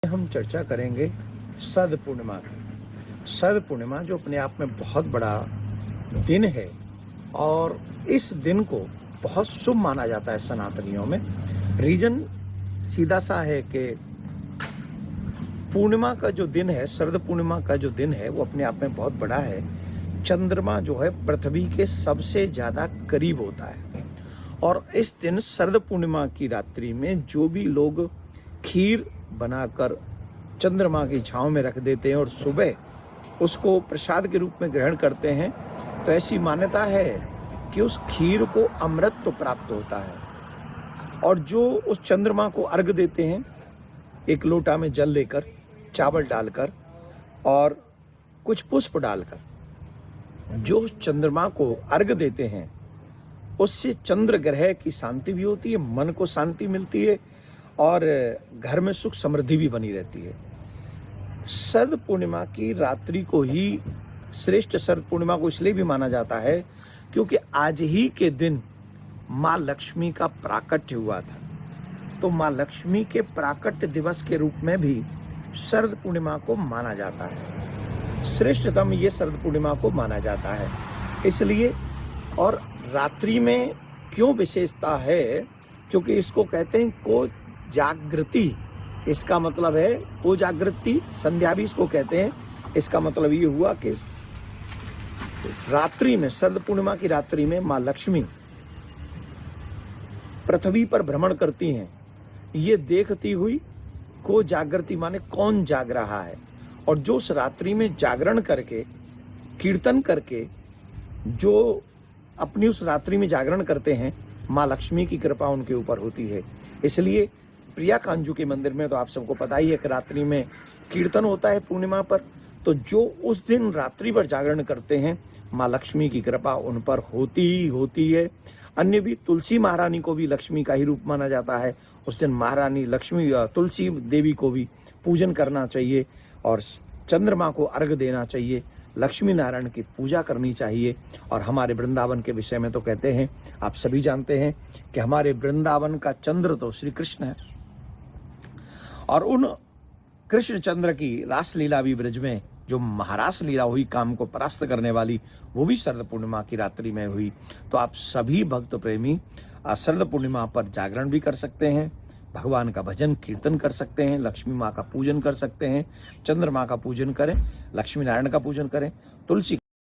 हम चर्चा करेंगे शरद पूर्णिमा की। शरद पूर्णिमा जो अपने आप में बहुत बड़ा दिन है और इस दिन को बहुत शुभ माना जाता है सनातनियों में। रीजन सीधा सा है कि पूर्णिमा का जो दिन है, शरद पूर्णिमा का जो दिन है वो अपने आप में बहुत बड़ा है। चंद्रमा जो है पृथ्वी के सबसे ज़्यादा करीब होता है और इस दिन शरद पूर्णिमा की रात्रि में जो भी लोग खीर बनाकर चंद्रमा की छांव में रख देते हैं और सुबह उसको प्रसाद के रूप में ग्रहण करते हैं, तो ऐसी मान्यता है कि उस खीर को अमृत तो प्राप्त होता है। और जो उस चंद्रमा को अर्घ देते हैं, एक लोटा में जल लेकर, चावल डालकर और कुछ पुष्प डालकर जो चंद्रमा को अर्घ देते हैं, उससे चंद्र ग्रह की शांति भी होती है, मन को शांति मिलती है और घर में सुख समृद्धि भी बनी रहती है। शरद पूर्णिमा की रात्रि को ही श्रेष्ठ शरद पूर्णिमा को इसलिए भी माना जाता है क्योंकि आज ही के दिन माँ लक्ष्मी का प्राकट्य हुआ था। तो माँ लक्ष्मी के प्राकट्य दिवस के रूप में भी शरद पूर्णिमा को माना जाता है। श्रेष्ठतम ये शरद पूर्णिमा को माना जाता है इसलिए। और रात्रि में क्यों विशेषता है? क्योंकि इसको कहते हैं को जागृति। इसका मतलब है को जागृति, संध्या भी इसको कहते हैं। इसका मतलब ये हुआ कि रात्रि में, शरद पूर्णिमा की रात्रि में माँ लक्ष्मी पृथ्वी पर भ्रमण करती हैं। ये देखती हुई को जागृति माने कौन जाग रहा है, और जो उस रात्रि में जागरण करके, कीर्तन करके जो अपनी उस रात्रि में जागरण करते हैं, माँ लक्ष्मी की कृपा उनके ऊपर होती है। इसलिए प्रिया कांजू के मंदिर में तो आप सबको पता ही है कि रात्रि में कीर्तन होता है पूर्णिमा पर। तो जो उस दिन रात्रि पर जागरण करते हैं, माँ लक्ष्मी की कृपा उन पर होती ही होती है। अन्य भी, तुलसी महारानी को भी लक्ष्मी का ही रूप माना जाता है। उस दिन महारानी लक्ष्मी, तुलसी देवी को भी पूजन करना चाहिए और चंद्रमा को अर्घ देना चाहिए, लक्ष्मी नारायण की पूजा करनी चाहिए। और हमारे वृंदावन के विषय में तो कहते हैं, आप सभी जानते हैं कि हमारे वृंदावन का चंद्र तो श्री कृष्ण है और उन कृष्ण चंद्र की रासलीला भी ब्रज में जो महारास लीला हुई, काम को परास्त करने वाली, वो भी शरद पूर्णिमा की रात्रि में हुई। तो आप सभी भक्त प्रेमी शरद पूर्णिमा पर जागरण भी कर सकते हैं, भगवान का भजन कीर्तन कर सकते हैं, लक्ष्मी माँ का पूजन कर सकते हैं, चंद्रमा का पूजन करें, लक्ष्मी नारायण का पूजन करें, तुलसी